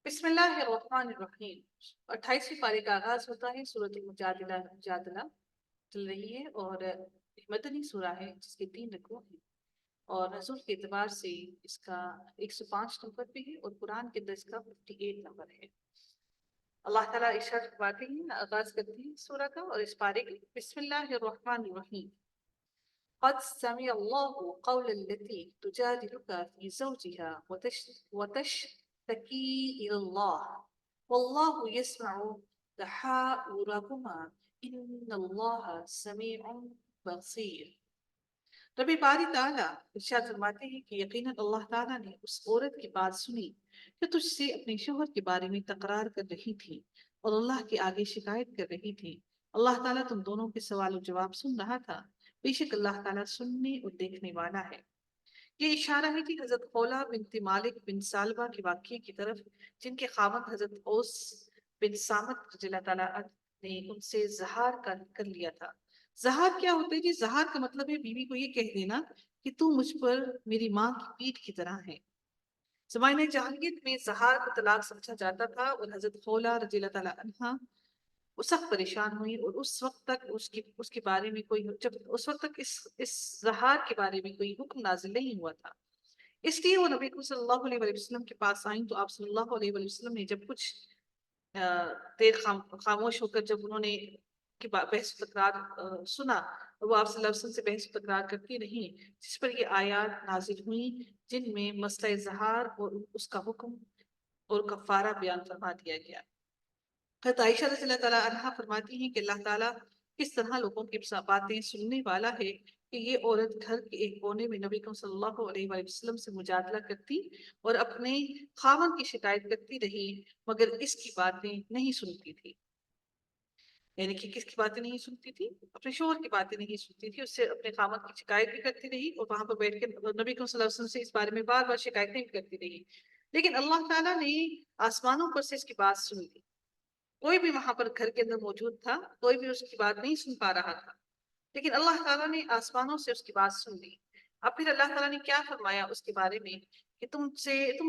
بسم اللہ الرحمن الرحیم 28ویں پارے کا آغاز ہوتا ہے۔ سورۃ المجادلہ چل رہی ہے اور مدنی سورہ ہے جس کے 3 رکوع ہیں، اور نزول کے اعتبار سے اس کا 105 نمبر پہ ہے اور قرآن کے اندر اس کا 58 نمبر ہے۔ اللہ تعالیٰ ارشاد فرماتے ہیں، آغاز کرتے ہیں سورہ کا اور اس پارے کا۔ بسم اللہ الرحمن الرحیم قد سمع الله قول التي تجادلك في زوجها وتشتكي إلى الله والله يسمع تحاوركما إن الله سميع بصير۔ رب باری تعالیٰ ارشاد فرماتے ہیں کہ یقیناً اللہ تعالیٰ نے اس عورت کی بات سنی جو تجھ سے اپنے شوہر کے بارے میں تقرار کر رہی تھی اور اللہ کے آگے شکایت کر رہی تھی۔ اللہ تعالیٰ تم دونوں کے سوال و جواب سن رہا تھا، بے شک اللہ تعالیٰ سننے اور دیکھنے والا ہے۔ یہ اشارہ ہے کہ حضرت خولہ بنت مالک بن سالبہ کے واقعے کی طرف، جن کے خاوند حضرت اوس بن سامت رضی اللہ تعالیٰ عنہ نے ان سے زہار کر لیا تھا۔ زہار کیا ہوتا ہے جی؟ زہار کا مطلب ہے بیوی کو یہ کہہ دینا کہ تو مجھ پر میری ماں کی پیٹھ کی طرح ہے۔ زمانہ جاہلیت میں زہار کو طلاق سمجھا جاتا تھا، اور حضرت خولہ رضی اللہ تعالیٰ عنہ وہ سخت پریشان ہوئی، اور اس وقت تک اس کے بارے میں کوئی اس وقت تک اس زہار کے بارے میں کوئی حکم نازل نہیں ہوا تھا۔ اس لیے وہ نبی صلی اللہ علیہ وسلم کے پاس آئیں تو آپ صلی اللہ علیہ وسلم نے جب کچھ دیر خاموش ہو کر جب انہوں نے بحث و تکرار سنا، وہ آپ صلی اللہ علیہ وسلم سے بحث و تکرار کرتی رہیں، جس پر یہ آیات نازل ہوئیں جن میں مسئلہ زہار اور اس کا حکم اور کفارہ بیان فرما دیا گیا۔ حضرت عائشہ رضی اللہ تعالیٰ عنہ فرماتی ہیں کہ اللہ تعالیٰ کس طرح لوگوں کی باتیں سننے والا ہے کہ یہ عورت گھر کے ایک کونے میں نبی صلی اللہ علیہ وسلم سے مجادلہ کرتی اور اپنے خاوند کی شکایت کرتی رہی، مگر اس کی باتیں نہیں سنتی تھی۔ یعنی کہ کس کی باتیں نہیں سنتی تھی؟ اپنے شوہر کی باتیں نہیں سنتی تھی، اس سے اپنے خاوند کی شکایت بھی کرتی رہی اور وہاں پر بیٹھ کے نبی صلی اللہ علیہ وسلم سے اس بارے میں بار بار شکایتیں بھی کرتی رہی۔ لیکن اللہ تعالیٰ نے آسمانوں پر سے اس کی بات سن لی۔ کوئی بھی وہاں پر گھر کے اندر موجود تھا، کوئی بھی اس کی بات نہیں سن پا رہا تھا، لیکن اللہ تعالیٰ نے آسمانوں سے اس کی بات سن لی۔ اب پھر اللہ تعالیٰ نے کیا فرمایا اس کے بارے میں کہ تم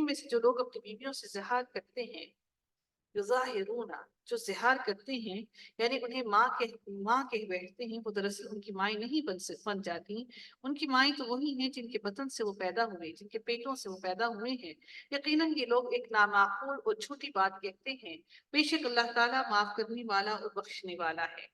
میں سے جو لوگ اپنی بیویوں سے زہار کرتے ہیں، یظاہرون، جو زہار کرتے ہیں، یعنی انہیں ماں کہہ بیٹھتے ہیں، وہ دراصل ان کی مائیں نہیں بن جاتی۔ ان کی مائیں تو وہی ہیں جن کے بطن سے وہ پیدا ہوئے، جن کے پیٹوں سے وہ پیدا ہوئے ہیں۔ یقیناً یہ لوگ ایک نامعقول اور جھوٹی بات کہتے ہیں، بے شک اللہ تعالیٰ معاف کرنے والا اور بخشنے والا ہے۔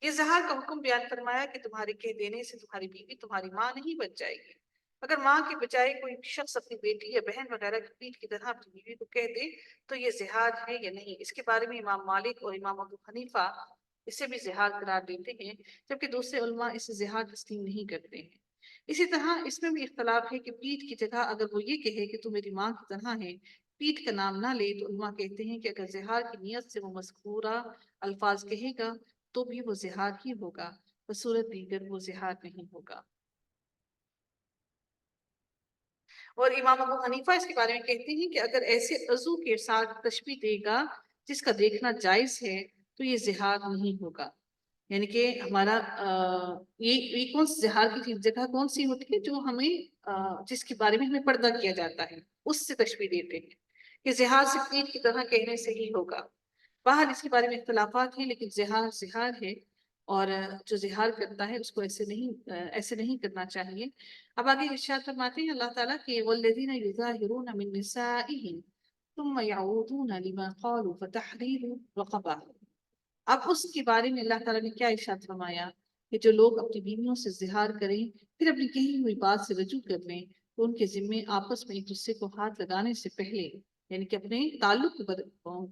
یہ زہار کا حکم بیان فرمایا کہ تمہارے کہہ دینے سے تمہاری بیوی تمہاری ماں نہیں بن جائے گی۔ اگر ماں کے بجائے کوئی شخص اپنی بیٹی یا بہن وغیرہ کی پیٹھ کی طرح اپنی بیوی کو کہہ دے تو یہ زہار ہے یا نہیں؟ اس کے بارے میں امام مالک اور امام ابو حنیفہ اسے بھی زہار قرار دیتے ہیں، جبکہ دوسرے علماء اسے زہار تسلیم نہیں کرتے ہیں۔ اسی طرح اس میں بھی اختلاف ہے کہ پیٹھ کی جگہ اگر وہ یہ کہے کہ تو میری ماں کی طرح ہے، پیٹھ کا نام نہ لے، تو علماء کہتے ہیں کہ اگر زہار کی نیت سے وہ مذکورہ الفاظ کہے گا تو بھی وہ زہار ہی ہوگا، بصورت دیگر وہ زہار نہیں ہوگا۔ اور امام ابو حنیفہ اس کے بارے میں کہتے ہیں کہ اگر ایسے عضو کے ساتھ تشبیہ دے گا جس کا دیکھنا جائز ہے تو یہ زہار نہیں ہوگا۔ یعنی کہ ہمارا یہ کون سی زہار کی جگہ کون سی ہوتی ہے جو ہمیں جس کے بارے میں ہمیں پردہ کیا جاتا ہے، اس سے تشبیہ دیتے ہیں کہ زہار سے پیٹ کی طرح کہنے سے ہی ہوگا۔ باہر اس کے بارے میں اختلافات ہیں، لیکن زہار زہار ہے، اور جو زہار کرتا ہے اس کو ایسے نہیں کرنا چاہیے۔ اب آگے ارشاد فرماتے ہیں اللہ تعالیٰ کہ والذین یظاہرون من نسائہم ثم یعودون لما قالوا فتحریر رقبہ۔ اب اس کے بارے میں اللہ تعالیٰ نے کیا ارشاد فرمایا کہ جو لوگ اپنی بیویوں سے زہار کریں پھر اپنی کہی ہوئی بات سے رجوع کر لیں تو ان کے ذمے آپس میں ایک دوسرے کو ہاتھ لگانے سے پہلے، یعنی کہ اپنے تعلق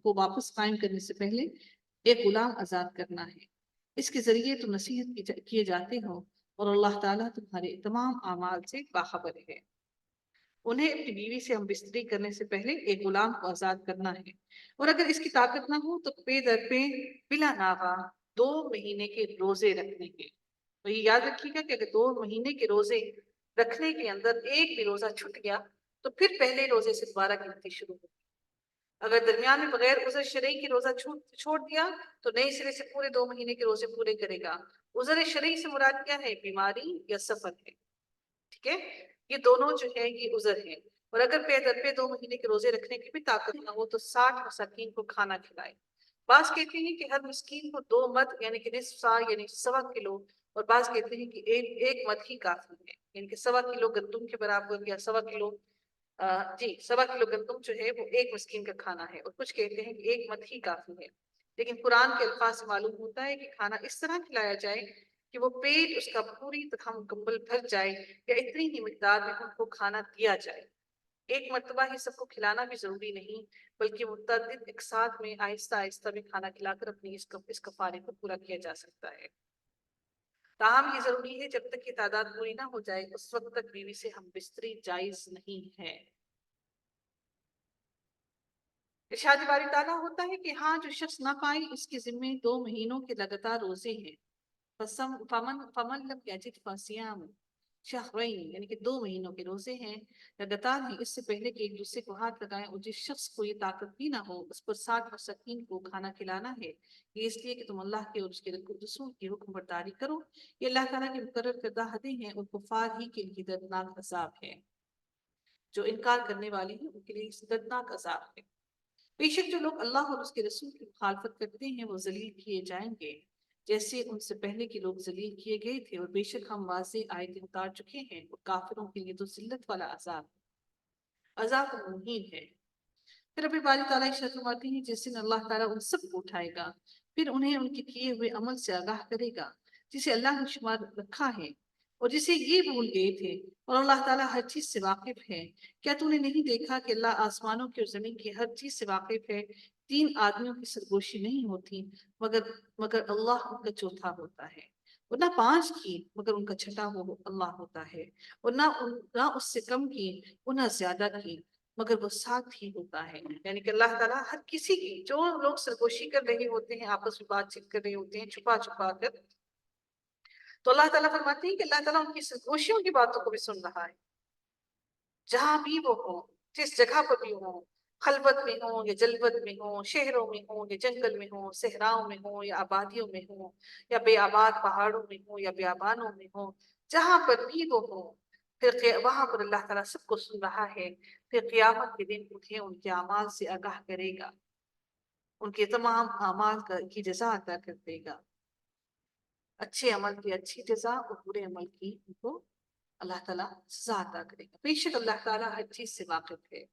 کو واپس قائم کرنے سے پہلے ایک غلام آزاد کرنا ہے۔ اس کے ذریعے تم نصیحت کیے جاتے ہو اور اللہ تعالیٰ تمہارے تمام اعمال سے باخبر ہے۔ انہیں اپنی بیوی سے ہم بستری کرنے سے پہلے ایک غلام کو آزاد کرنا ہے، اور اگر اس کی طاقت نہ ہو تو پے در پے بلا ناغہ 2 مہینے کے روزے رکھنے کے۔ تو یہ یاد رکھیے گا کہ اگر 2 مہینے کے روزے رکھنے کے اندر ایک بھی روزہ چھٹ گیا تو پھر پہلے روزے سے دوبارہ گنتی شروع ہوگی۔ اگر درمیان میں بغیر عذر شرعی کے روزہ چھوڑ دیا تو نئے سرے سے پورے 2 مہینے کے روزے پورے کرے گا۔ عذر شرعی سے مراد کیا ہے؟ بیماری یا سفر ہے، ٹھیک ہے؟ یہ دونوں جو ہے یہ عذر ہے، اور اگر پے در پے 2 مہینے کے روزے رکھنے کی بھی طاقت نہ ہو تو 60 مساکین کو کھانا کھلائے۔ بعض کہتے ہیں کہ ہر مسکین کو 2 مد یعنی کہ نصف سا یعنی 1.25 کلو، اور بعض کہتے ہیں کہ ایک مد ہی کافی ہے، یعنی کہ 1.25 کلو گندم کے برابر یا 1.25 کلو 1.25 کلو گندم جو ہے وہ ایک مسکین کا کھانا ہے، اور کچھ کہتے ہیں کہ ایک مد ہی کافی ہے۔ لیکن قرآن کے الفاظ سے معلوم ہوتا ہے کہ کھانا اس طرح کھلایا جائے کہ وہ پیٹ اس کا پوری طرح مکمل بھر جائے، یا اتنی ہی مقدار میں ان کو کھانا دیا جائے۔ ایک مرتبہ ہی سب کو کھلانا بھی ضروری نہیں، بلکہ متعدد ایک ساتھ میں آہستہ آہستہ بھی کھانا کھلا کر اپنی اس کفارے کو پورا کیا جا سکتا ہے۔ تاہم یہ ضروری ہے جب تک یہ تعداد پوری نہ ہو جائے اس وقت تک بیوی سے ہم بستری جائز نہیں ہے۔ ارشاد باری تعالیٰ ہوتا ہے کہ ہاں جو شخص نہ پائے اس کے ذمے 2 مہینوں کے لگاتار روزے ہیں، فمن لم یجد فصیام شہرین، یعنی کہ 2 مہینوں کے روزے ہیں لگاتار ہیں، اس سے پہلے کہ ایک دوسرے کو ہاتھ لگائیں، اور جس شخص کو یہ طاقت بھی نہ ہو اس پر 60 مساکین کو کھانا کھلانا ہے، یہ اس لیے کہ تم اللہ کے اور اس کے رسول کی حکم برداری کرو۔ یہ اللہ تعالیٰ کی مقرر کردہ حدیں ہیں، اور کفار ہی کے لیے دردناک عذاب ہے، جو انکار کرنے والے ہیں ان کے لیے دردناک عذاب ہے۔ بے شک جو لوگ اللہ اور اس کے رسول کی مخالفت کرتے ہیں وہ ذلیل کیے جائیں گے جیسے ان سے پہلے کے لوگ ذلیل کیے گئے تھے، اور بے شک ہم واضح آیتیں اتار چکے ہیں، اور کافروں کے لیے تو ذلت والا عذاب مہین ہے۔ پھر ابھی باری تعالیٰ ارشاد فرماتے ہیں جس دن اللہ تعالیٰ ان سب کو اٹھائے گا، پھر انہیں ان کے کیے ہوئے عمل سے آگاہ کرے گا جسے اللہ نے شمار رکھا ہے اور جسے یہ بھول گئے تھے، اور اللہ تعالیٰ ہر چیز سے واقف ہے۔ کیا تو نے نہیں دیکھا کہ اللہ آسمانوں کی اور زمین کی ہر چیز سے واقف ہے؟ 3 آدمیوں کی سرگوشی نہیں ہوتی مگر اللہ ان کا چوتھا ہوتا ہے، اور نہ 5 کی مگر ان کا چھٹا وہ اللہ ہوتا ہے، اور نہ اس سے کم کی اور نہ زیادہ کی مگر وہ ساتھ ہی ہوتا ہے۔ یعنی کہ اللہ تعالیٰ ہر کسی کی، جو لوگ سرگوشی کر رہے ہوتے ہیں، آپس میں بات چیت کر رہے ہوتے ہیں چھپا چھپا کر، تو اللہ تعالیٰ فرماتے ہیں کہ اللہ تعالیٰ ان کی سرگوشیوں کی باتوں کو بھی سن رہا ہے، جہاں بھی وہ ہوں، جس جگہ پر بھی ہوں، خلوت میں ہوں یا جلوت میں ہوں، شہروں میں ہوں یا جنگل میں ہوں، صحراؤں میں ہوں یا آبادیوں میں ہوں، یا بے آباد پہاڑوں میں ہوں یا بیابانوں میں ہوں، جہاں پر بھی وہ ہوں، پھر وہاں پر اللہ تعالیٰ سب کو سن رہا ہے۔ پھر قیامت کے دن انہیں ان کے اعمال سے آگاہ کرے گا، ان کے تمام اعمال کی جزا عطا کر دے گا، اچھے عمل کی اچھی جزا اور برے عمل کی ان کو اللہ تعالیٰ سزا عطا کرے گا۔ بے شک اللہ تعالیٰ ہر چیز سے واقف ہے۔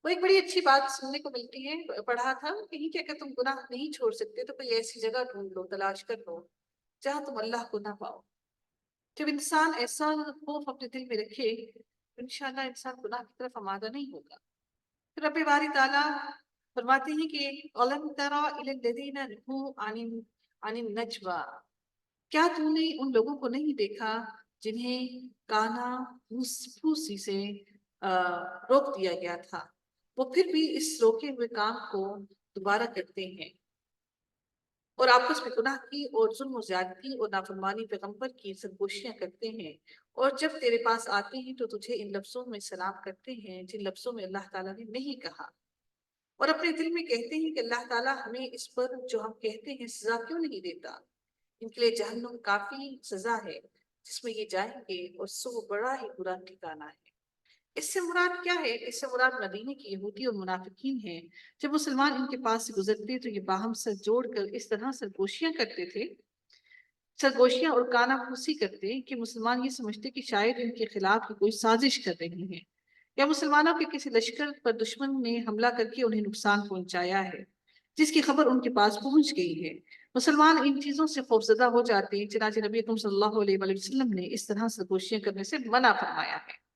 وہ ایک بڑی اچھی بات سننے کو ملتی ہے، پڑھا تھا کہیں کہ اگر تم گناہ نہیں چھوڑ سکتے تو کوئی ایسی جگہ ڈھونڈ لو، تلاش کر لو جہاں تم اللہ کو نہ پاؤ۔ جب انسان ایسا خوف اپنے دل میں رکھے تو انشاءاللہ انسان گناہ کی طرف آمادہ نہیں ہوگا۔ پھر رب باری تعالیٰ فرماتے ہیں کہ أَلَمْ تَرَ إِلَى الَّذِينَ نُهُوا عَنِ النَّجْوَى، کیا تم نے ان لوگوں کو نہیں دیکھا جنہیں کانا پھوسی سے روک دیا گیا تھا، وہ پھر بھی اس روکے ہوئے کام کو دوبارہ کرتے ہیں، اور آپس میں گناہ کی اور ظلم و زیادتی اور نافرمانی پیغمبر کی سرگوشیاں کرتے ہیں، اور جب تیرے پاس آتے ہیں تو تجھے ان لفظوں میں سلام کرتے ہیں جن لفظوں میں اللہ تعالیٰ نے نہیں کہا، اور اپنے دل میں کہتے ہیں کہ اللہ تعالیٰ ہمیں اس پر جو ہم کہتے ہیں سزا کیوں نہیں دیتا۔ ان کے لیے جہنم کافی سزا ہے جس میں یہ جائیں گے، اور سو بڑا ہی برا ٹھکانہ ہے۔ اس سے مراد کیا ہے؟ اس سے مراد مدینے کی یہودی اور منافقین ہیں۔ جب مسلمان ان کے پاس سے گزرتے تو یہ باہم سر جوڑ کر اس طرح سرگوشیاں کرتے تھے، سرگوشیاں اور کانا پھوسی کرتے کہ مسلمان یہ سمجھتے کہ شاید ان کے خلاف کوئی سازش کر رہی ہیں، یا مسلمانوں کے کسی لشکر پر دشمن نے حملہ کر کے انہیں نقصان پہنچایا ہے جس کی خبر ان کے پاس پہنچ گئی ہے۔ مسلمان ان چیزوں سے خوفزدہ ہو جاتے ہیں، چنانچہ نبی اکرم صلی اللہ علیہ وآلہ وسلم نے اس طرح سرگوشیاں کرنے سے منع فرمایا ہے۔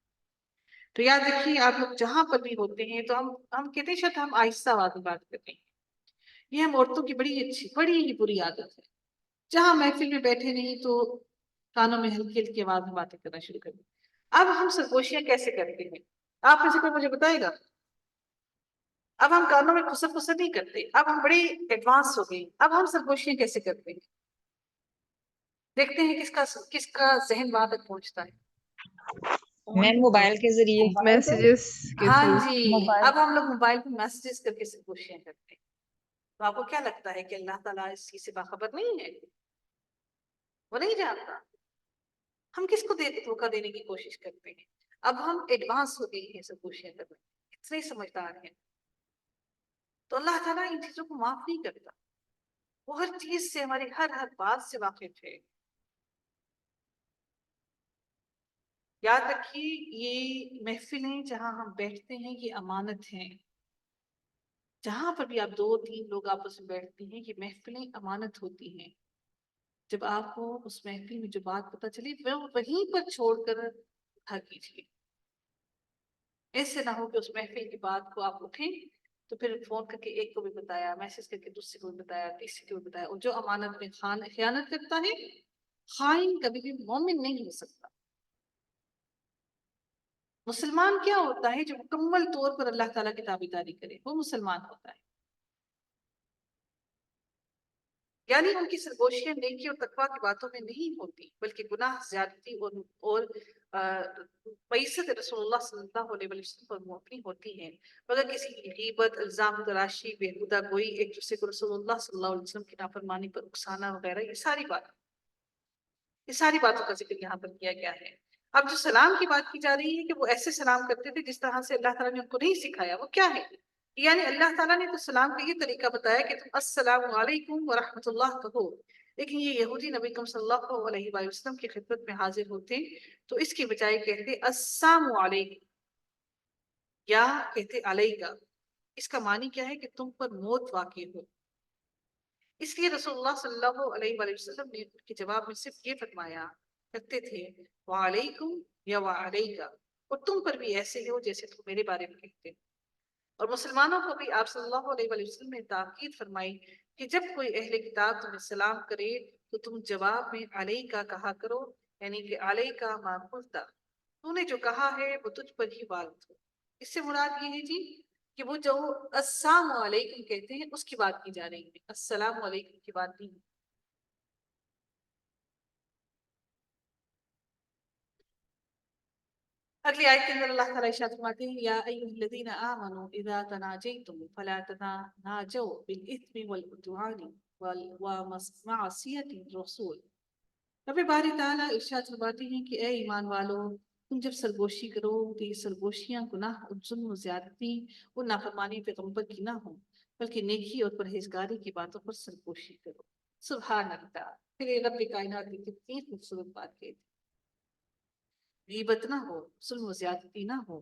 تو یاد رکھیے آپ لوگ جہاں پر بھی ہوتے ہیں تو ہم کہتے ہیں شاید ہم آہستہ آواز میں بات کرتے ہیں، یہ ہم عورتوں کی بڑی ہی بری عادت ہے۔ جہاں محفل میں بیٹھے نہیں تو کانوں میں ہلکی ہلکی آواز میں باتیں کرنا شروع کر دیں۔ اب ہم سرگوشیاں کیسے کرتے ہیں؟ آپ میں سے کوئی مجھے بتائے گا؟ اب ہم کانوں میں خسر خسر نہیں کرتے، اب ہم بڑے ایڈوانس ہو گئے، اب ہم سرگوشیاں کیسے کرتے ہیں؟ دیکھتے ہیں کس کا ذہن وہاں تک پہنچتا ہے۔ میں موبائل کے ذریعے میسیجز کے ہاں تھرو۔ جی، موبائل اب ہم لوگ موبائل پہ میسیجز کر کے کوششیں کرتے ہیں۔ تو آپ کو کیا لگتا ہے کہ اللہ تعالیٰ اس چیز سے باخبر نہیں ہے؟ وہ نہیں جانتا؟ ہم کس کو دھوکہ دینے کی کوشش کرتے ہیں؟ اب ہم ایڈوانس ہو گئی ہیں سرگوشیاں کرنے میں، اتنے سمجھدار ہیں. تو اللہ تعالیٰ ان چیزوں کو معاف نہیں کرتا. وہ ہر چیز سے، ہماری ہر بات سے واقف ہے. یاد رکھیے یہ محفلیں جہاں ہم بیٹھتے ہیں یہ امانت ہیں. جہاں پر بھی آپ 2-3 لوگ آپس میں بیٹھتے ہیں یہ محفلیں امانت ہوتی ہیں. جب آپ کو اس محفل میں جو بات پتہ چلی وہ وہیں پر چھوڑ کر اٹھا کیجیے. ایسے نہ ہو کہ اس محفل کی بات کو آپ اٹھیں تو پھر فون کر کے ایک کو بھی بتایا، میسج کر کے دوسرے کو بھی بتایا، تیسرے کو بھی بتایا. اور جو امانت میں خیانت کرتا ہے، خائن کبھی بھی مومن نہیں ہو سکتا. مسلمان کیا ہوتا ہے جو مکمل طور پر اللہ تعالیٰ کی تابعداری کرے، وہ مسلمان ہوتا ہے. یعنی ان کی سرگوشیاں نیکی اور تقویٰ کی باتوں میں نہیں ہوتی، بلکہ گناہ، زیادتی اور بعزت رسول اللہ صلی اللہ علیہ وسلم پر مبنی ہوتی ہیں. مگر کسی کی غیبت، الزام تراشی، بےہودہ گوئی، ایک دوسرے کو رسول اللہ صلی اللہ علیہ وسلم کی نافرمانی پر اکسانا وغیرہ، یہ ساری باتوں کا ذکر یہاں پر کیا گیا ہے. اب جو سلام کی بات کی جا رہی ہے کہ وہ ایسے سلام کرتے تھے جس طرح سے اللہ تعالیٰ نے ان کو نہیں سکھایا، وہ کیا ہے؟ یعنی اللہ تعالیٰ نے تو سلام کا یہ طریقہ بتایا کہ تم السلام علیکم ورحمۃ اللہ کہو. لیکن یہ یہودی نبی کریم صلی اللہ علیہ وآلہ وسلم کی خدمت میں حاضر ہوتے تو اس کی بجائے کہتے السلام علیکم یا کہتے علیکہ. اس کا معنی کیا ہے کہ تم پر موت واقع ہو. اس لیے رسول اللہ صلی اللہ علیہ وآلہ وسلم نے ان کے جواب میں صرف یہ فرمایا کرتے تھے وعلیکم یا وعلیکہ، اور تم پر بھی ایسے ہو جیسے تم میرے بارے میں کہتے ہو. اور مسلمانوں کو بھی آپ صلی اللہ علیہ وآلہ وسلم نے تاکید فرمائی کہ جب کوئی اہل کتاب تمہیں سلام کرے تو تم جواب میں علیکہ کہا کرو، یعنی کہ علیکہ ما قلت، تو نے جو کہا ہے وہ تجھ پر ہی وارد ہو. اس سے مراد یہ ہے جی کہ وہ جو السلام علیکم کہتے ہیں اس کی بات کی جا رہی ہے، السلام علیکم کی بات نہیں. اگلی آیت کے اندر اللہ تعالیٰ ارشاد فرماتے ہیں یا ایھا الذین آمنوا اذا تناجیتم فلا تناجوا بالاثم والعدوان ومعصیۃ الرسول. رب باری تعالیٰ ارشاد فرماتے ہیں کہ اے ایمان والو، تم جب سرگوشی کرو تو یہ سرگوشیاں گناہ اور ظلم و زیادتی اور نافرمانی پیغمبر کی نہ ہوں، بلکہ نیکی اور پرہیزگاری کی باتوں پر سرگوشی کرو. سبحان اللہ. پھر یہ رب کائنات کی کتنی خوبصورت بات کہتی، غیبت نہ ہو، ظلم و زیادتی نہ ہو،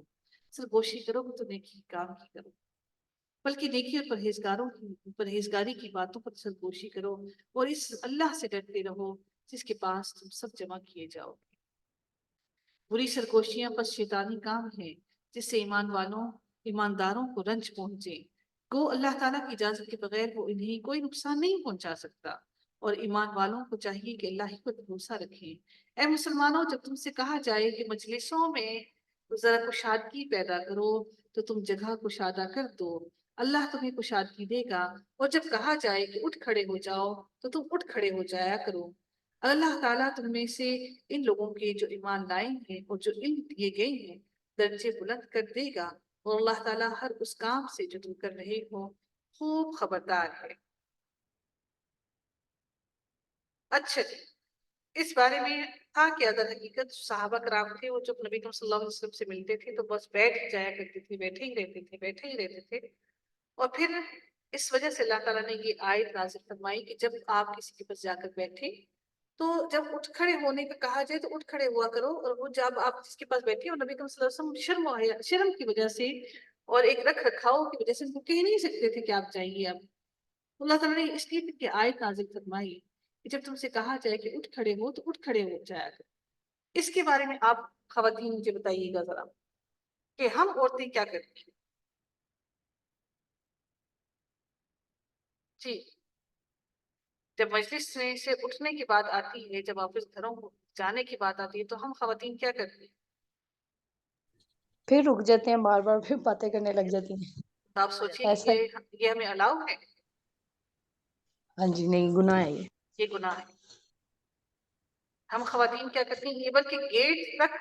سرگوشی کرو تو نیکی کام کی کرو، بلکہ نیکی اور پرہیزگاری کی باتوں پر سرگوشی کرو، اور اس اللہ سے ڈرتے رہو جس کے پاس تم سب جمع کیے جاؤ گے. بری سرگوشیاں بس شیطانی کام ہے جس سے ایمانداروں کو رنج پہنچے. گو اللہ تعالیٰ کی اجازت کے بغیر وہ انہیں کوئی نقصان نہیں پہنچا سکتا، اور ایمان والوں کو چاہیے کہ اللہ ہی پر بھروسہ رکھیں. اے مسلمانوں، جب تم سے کہا جائے کہ مجلسوں میں ذرا کشادگی پیدا کرو تو تم جگہ کشادہ کر دو، اللہ تمہیں کشادگی دے گا. اور جب کہا جائے کہ اٹھ کھڑے ہو جاؤ تو تم اٹھ کھڑے ہو جایا کرو. اللہ تعالیٰ تم میں سے ان لوگوں کے جو ایمان لائے ہیں اور جو علم دیے گئے ہیں درجے بلند کر دے گا، اور اللہ تعالیٰ ہر اس کام سے جو تم کر رہے ہو خوب خبردار ہے. اچھا جی، اس بارے میں تھا کہ اگر حقیقت صحابہ کرام تھے وہ جب نبی کریم صلی اللہ علیہ وسلم سے ملتے تھے تو بس بیٹھ ہی جایا کرتے تھے، بیٹھے ہی رہتے تھے، بیٹھے ہی رہتے تھے. اور پھر اس وجہ سے اللہ تعالیٰ نے یہ آیت نازل فرمائی کہ جب آپ کسی کے پاس جا کر بیٹھے تو جب اٹھ کھڑے ہونے کا کہا جائے تو اٹھ کھڑے ہوا کرو. اور وہ جب آپ جس کے پاس بیٹھے اور نبی کریم صلی اللہ علیہ وسلم شرم کی وجہ سے اور ایک رکھ رکھاؤ کی وجہ سے ان کو کہہ نہیں سکتے تھے کہ آپ جائیے. اب اللہ تعالیٰ نے اس لیے کہ آیت نازل فرمائی کہ جب تم سے کہا جائے کہ اٹھ کھڑے ہو تو اٹھ کھڑے ہو جایا کرو. اس کے بارے میں آپ خواتین مجھے بتائیے گا ذرا کہ ہم عورتیں کیا کرتی ہیں. جی، جب مجلس میں سے اٹھنے کی بات آتی ہے، جب آفس گھروں کو جانے کی بات آتی ہے تو ہم خواتین کیا کرتی ہیں؟ پھر رک جاتے ہیں، بار بار پھر باتیں کرنے لگ جاتی ہیں. تو آپ سوچیے ایسا کہ یہ ہمیں الاؤ ہے؟ ہاں جی، نہیں، گناہ ہے یہ. یہ گناہ ہے. ہم خواتین کیا کرتی ہیں، یہ بلکہ گیٹ تک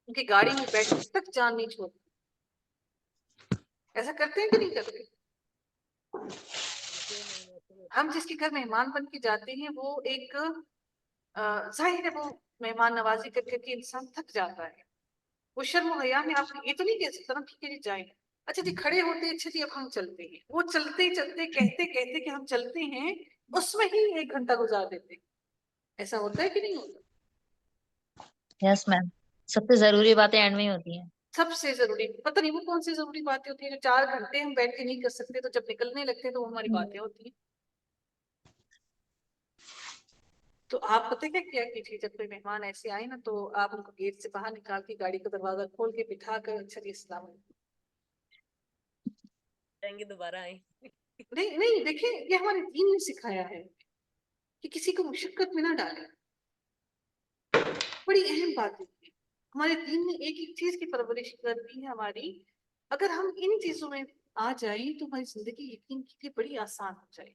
ان کی گاڑی میں بیٹھنے تک جان نہیں چھوڑتی. ایسا کرتے ہیں کہ نہیں کرتے؟ ہم جس کے گھر مہمان بن کے جاتے ہیں وہ ایک ظاہر ہے وہ مہمان نوازی کر کے انسان تھک جاتا ہے، وہ شرم و حیا میں آپ یہ تو نہیں کہہ سکتا نا ٹھیک ہے جی جائیں، اچھا جی کھڑے ہوتے ہیں، اچھا جی اب ہم چلتے ہیں، وہ چلتے چلتے کہتے کہتے کہ ہم چلتے ہیں اس میں ہی 1 گھنٹہ گزار دیتے ہیں. ایسا ہوتا ہے کہ نہیں ہوتا؟ یس میم، سب سے ضروری باتیں اینڈ میں ہی ہوتی ہیں. سب سے ضروری پتہ نہیں وہ کون سی ضروری باتیں ہوتی ہیں جو 4 گھنٹے ہم بیٹھ کے نہیں کر سکتے، تو جب نکلنے لگتے ہیں تو وہ ہماری باتیں ہوتی ہیں. تو آپ پتہ کیا کیجیے، جب کوئی مہمان ایسے آئے نا تو آپ ان کو گیٹ سے باہر نکال کے گاڑی کا دروازہ کھول کے بٹھا کر اچھا جی السلام علیکم. جائیں گے دوبارہ آئیں. نہیں نہیں، دیکھیں یہ ہمارے دین نے سکھایا ہے کہ کسی کو مشقت میں نہ ڈالیں. بڑی اہم بات ہے ہمارے دین نے ایک ایک چیز کی پرورش کر دی ہے ہماری. اگر ہم ان چیزوں میں آ جائیں تو ہماری زندگی یقین کیجیے بڑی آسان ہو جائے.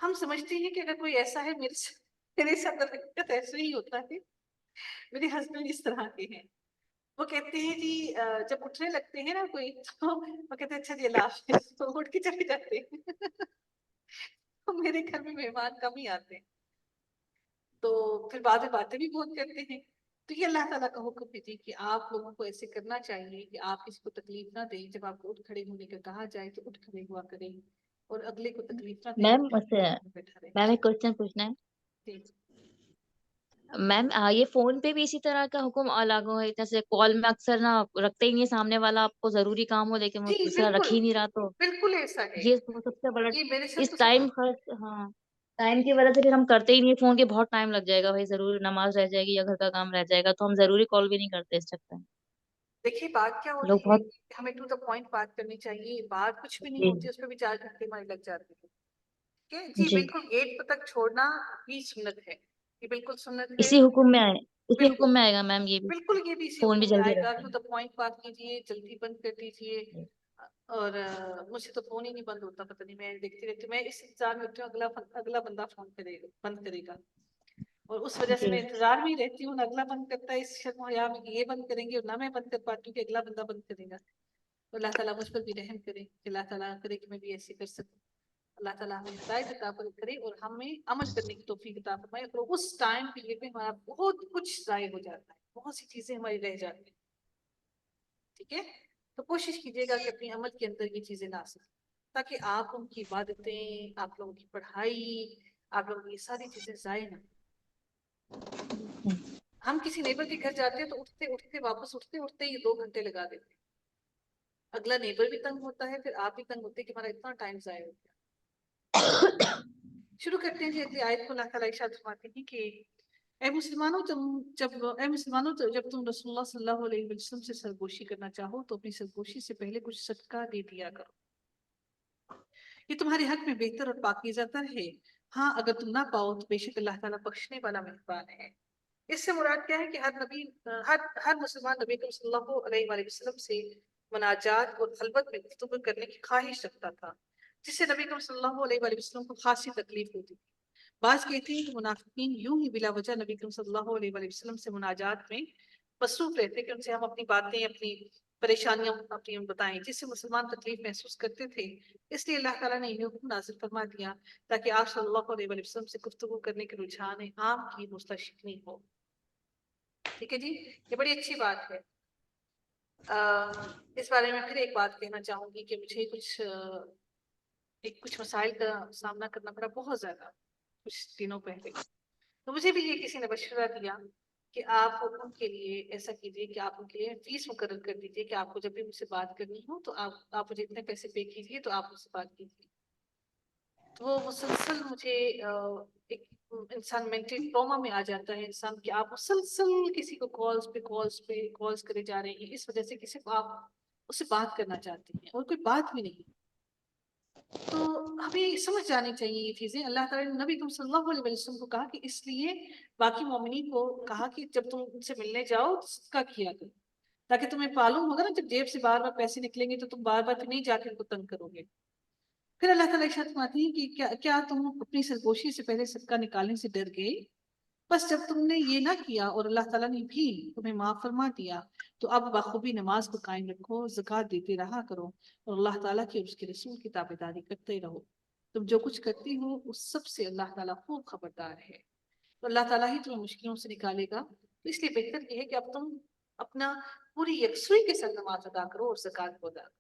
ہم سمجھتے ہیں کہ اگر کوئی ایسا ہے، میرے ساتھ حقیقت ایسے ہی ہوتا ہے. میرے ہسبینڈ اس طرح کے ہیں، وہ کہتے ہیں جی جب اٹھنے لگتے ہیں نا کوئی تو وہ کہتے ہیں اچھا جی اللہ حافظ، تو اٹھ کے چلے جاتے ہیں. تو میرے گھر میں مہمان کم ہی آتے ہیں، تو پھر بعد میں باتیں بھی بہت کرتے ہیں. تو یہ اللہ تعالیٰ کا حکم ہے جی کہ آپ لوگوں کو ایسے کرنا چاہیے کہ آپ کسی کو تکلیف نہ دیں. جب آپ کو اٹھ کھڑے ہونے کا کہا جائے تو اٹھ کھڑے ہوا کریں اور اگلے کو تکلیف نہ دیں. میم بیٹھا رہے. میم ایک کوشچن پوچھنا ہے. جی میم یہ فون پہ بھی اسی طرح کا حکم لاگو ہے؟ جیسے کال میں اکثر نا رکھتے ہی نہیں سامنے والا، آپ کو ضروری کام ہو لیکن وہ جی دوسرا رکھ بالکل ہی نہیں رہا، تو بالکل ایسا ہے. یہ سب سے بڑا یہ میرے ساتھ اس تو ٹائم خرچ. ہاں، ٹائم کی وجہ سے پھر ہم کرتے ہی نہیں فون کے، بہت ٹائم لگ جائے گا بھائی، ضروری نماز رہ جائے گی یا گھر کا کام رہ جائے گا، تو ہم ضروری کال بھی نہیں کرتے اس چکر میں. دیکھیے بات کیا لوگ ہوتی ہے بہت کہ ہمیں ٹو دا پوائنٹ بات کرنی چاہیے. بات کچھ بھی نہیں جی ہوتی، اس پہ بھی 4 گھنٹے ہمارے لگ جاتے ہیں. کہ جی جی بالکل گیٹ تک چھوڑنا بھی سنت ہے، یہ بالکل سنت ہے. اسی حکم میں آئے، اسی بالکل حکم میں آئے گا میم یہ بھی. بالکل یہ بھی اسی فون بھی حکم میں جلدی آئے گا. رکھتے ٹو ہیں. دا پوائنٹ بات کیجیے، جلدی بند کر دیجیے. اور مجھ سے تو فون ہی نہیں بند ہوتا، پتہ نہیں میں دیکھتی رہتی ہوں، میں اس انتظار میں ہوتی ہوں اگلا بندہ فون کرے گا، بند کرے گا. اور اس وجہ سے جی میں انتظار میں ہی رہتی ہوں، نہ اگلا بند کرتا ہے اس شرم و حیا میں کہ یہ بند کریں گے، اور نہ میں بند کر پاتی ہوں کہ اگلا بندہ بند کرے گا. تو اللہ تعالیٰ مجھ پر بھی رحم کرے کہ اللہ تعالیٰ کرے کہ میں بھی ایسے کر سکوں. اللہ تعالیٰ ہمیں ہدایت عطا کرے اور ہمیں عمل کرنے کی توفیق عطا فرمائے. اور اس ٹائم پیریڈ میں ہمارا بہت کچھ ضائع ہو جاتا ہے، بہت سی چیزیں ہماری رہ جاتی ہیں. ٹھیک ہے، تو کوشش کیجیے گا کہ اپنی عمل کے اندر یہ چیزیں لا سکیں، تاکہ آپ ان کی عبادتیں، آپ لوگوں کی پڑھائی، آپ لوگوں کی یہ ساری چیزیں ضائع نہ ہوں. ہم کسی نیبر کے گھر جاتے ہیں تو اٹھتے اٹھتے واپس اٹھتے اٹھتے ہی 2 گھنٹے لگا دیتے ہیں. اگلا نیبر بھی تنگ ہوتا ہے، پھر آپ بھی تنگ ہوتے ہیں کہ ہمارا اتنا ٹائم ضائع ہو گیا. شروع کرتے ہیں جی اگلی آیت کو. اللہ تعالیٰ ارشاد فرماتے ہیں کہ اے مسلمانوں جب تم رسول اللہ صلی اللہ علیہ وسلم سے سرگوشی کرنا چاہو تو اپنی سرگوشی سے پہلے کچھ صدقہ دے دیا کرو، یہ تمہارے حق میں بہتر اور پاکیزہ تر ہے. ہاں اگر تم نہ پاؤ تو بے شک اللہ تعالیٰ بخشنے والا مہربان ہے. اس سے مراد کیا ہے کہ ہر مسلمان نبی کریم صلی اللہ علیہ وآلہ وسلم سے مناجات اور خلوت میں گفتگو کرنے کی خواہش رکھتا تھا، جس سے نبی کریم صلی اللہ علیہ وآلہ وسلم کو خاصی تکلیف ہوتی تھی. بعض کہتے ہیں کہ منافقین یوں ہی بلا وجہ نبی کریم صلی اللہ علیہ وآلہ وسلم سے مناجات میں مصروف رہتے کہ ان سے ہم اپنی باتیں، اپنی پریشانیاں اپنی بتائیں، جس سے مسلمان تکلیف محسوس کرتے تھے. اس لیے اللہ تعالیٰ نے یہ حکم نازل فرما دیا تاکہ آپ صلی اللہ علیہ وآلہ وسلم سے گفتگو کرنے کے رجحان عام کی مستشکلی ہو. ٹھیک ہے جی، یہ بڑی اچھی بات ہے. اس بارے میں پھر ایک بات کہنا چاہوں گی کہ مجھے کچھ مسائل کا سامنا کرنا پڑا بہت زیادہ کچھ دنوں پہلے. تو مجھے بھی یہ کسی نے مشورہ دیا کہ آپ ان کے لیے ایسا کیجیے کہ آپ ان کے لیے فیس مقرر کر دیجیے کہ آپ کو جب بھی مجھ سے بات کرنی ہو تو آپ مجھے اتنے پیسے پے کیجیے تو آپ مجھ سے بات کیجیے. تو وہ مسلسل مجھے ایک انسان مینٹل ٹراما میں آ جاتا ہے انسان کہ آپ مسلسل کسی کو کالز کرے جا رہے ہیں، اس وجہ سے کسی کو آپ اس سے بات کرنا چاہتے ہیں اور کوئی بات بھی نہیں. تو ہمیں سمجھ جانی چاہیے یہ چیزیں. اللہ تعالیٰ نے نبی کریم صلی اللہ علیہ وسلم کو کہا کہ اس لیے باقی مومنین کو کہا کہ جب تم ان سے ملنے جاؤ تو صدقہ کیا کرو، تاکہ تمہیں معلوم ہوگا نا جب جیب سے بار بار پیسے نکلیں گے تو تم بار بار نہیں جا کے ان کو تنگ کرو گے. پھر اللہ تعالیٰ ارشاد فرماتی ہے کہ کیا تم اپنی سرگوشی سے پہلے صدقہ نکالنے سے ڈر گئے؟ بس جب تم نے یہ نہ کیا اور اللہ تعالیٰ نے بھی تمہیں معاف فرما دیا تو اب بخوبی نماز کو قائم رکھو، زکوٰۃ دیتے رہا کرو اور اللہ تعالیٰ کی اور اس کے رسول کی تابعداری کرتے رہو. تم جو کچھ کرتی ہو اس سب سے اللہ تعالیٰ خوب خبردار ہے. تو اللہ تعالیٰ ہی تمہیں مشکلوں سے نکالے گا تو اس لیے بہتر یہ ہے کہ اب تم اپنا پوری یکسوئی کے ساتھ نماز ادا کرو اور زکات کو ادا کرو۔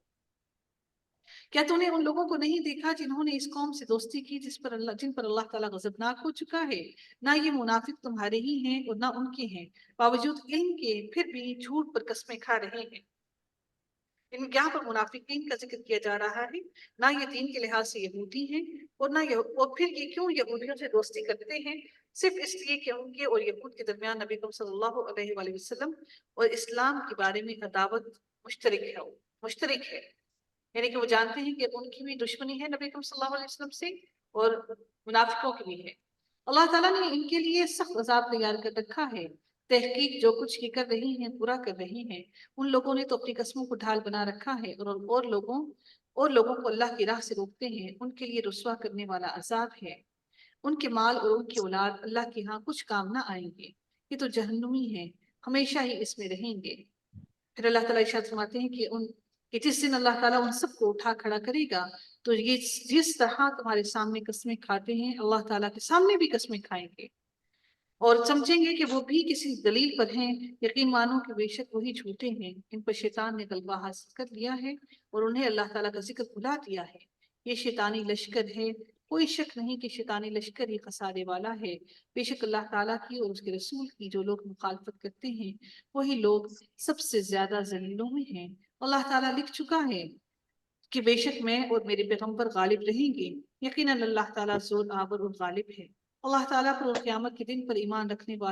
کیا تو نے ان لوگوں کو نہیں دیکھا جنہوں نے اس قوم سے دوستی کی جن پر اللہ تعالیٰ غضبناک ہو چکا ہے؟ نہ یہ منافق تمہارے ہی ہیں اور نہ ان کے ہیں، باوجود علم کے پھر بھی جھوٹ پر قسمیں کھا رہے ہیں۔ یہاں پر منافقین کا ذکر کیا جا رہا ہے، نہ یہ دین کے لحاظ سے یہودی ہیں اور پھر یہ کیوں یہودیوں سے دوستی کرتے ہیں؟ صرف اس لیے کہ ان کے اور یہود کے درمیان نبی اکرم صلی اللہ علیہ وآلہ وسلم اور اسلام کے بارے میں عداوت مشترک ہے، یعنی کہ وہ جانتے ہیں کہ ان کی بھی دشمنی ہے نبی اکرم صلی اللہ علیہ وسلم سے اور منافقوں کی بھی ہے۔ اللہ تعالیٰ نے ان کے لیے سخت عذاب تیار کر رکھا ہے۔ تحقیق جو کچھ یہ کر رہی ہیں پورا کر رہی ہیں، ان لوگوں نے تو اپنی قسموں کو ڈھال بنا رکھا ہے اور لوگوں کو اللہ کی راہ سے روکتے ہیں، ان کے لیے رسوا کرنے والا عذاب ہے۔ ان کے مال اور ان کی اولاد اللہ کے ہاں کچھ کام نہ آئیں گے، یہ تو جہنمی ہیں، ہمیشہ ہی اس میں رہیں گے۔ پھر اللہ تعالیٰ ارشاد فرماتے ہیں کہ جس دن اللہ تعالیٰ ان سب کو اٹھا کھڑا کرے گا تو یہ جس طرح تمہارے سامنے قسمیں کھاتے ہیں اللہ تعالیٰ کے سامنے بھی قسمیں کھائیں گے اور سمجھیں گے کہ وہ بھی کسی دلیل پر ہیں۔ یقین مانو کہ بے شک وہی جھوٹے ہیں، ان پر شیطان نے غلبہ حاصل کر لیا ہے اور انہیں اللہ تعالیٰ کا ذکر بھلا دیا ہے۔ یہ شیطانی لشکر ہے، کوئی شک نہیں کہ شیطانی لشکر یہ خسارے والا ہے۔ بے شک اللہ تعالیٰ کی اور اس کے رسول کی جو لوگ مخالفت کرتے ہیں وہی لوگ سب سے زیادہ ذلیلوں میں ہیں۔ اللہ تعالیٰ لکھ چکا ہے کہ بے شک میں اور میرے پیغمبر غالب رہیں گے، یقیناً اللہ تعالیٰ زور آور اور غالب ہے۔ اللہ تعالیٰ پر اور قیامت کے دن پر ایمان رکھنے والے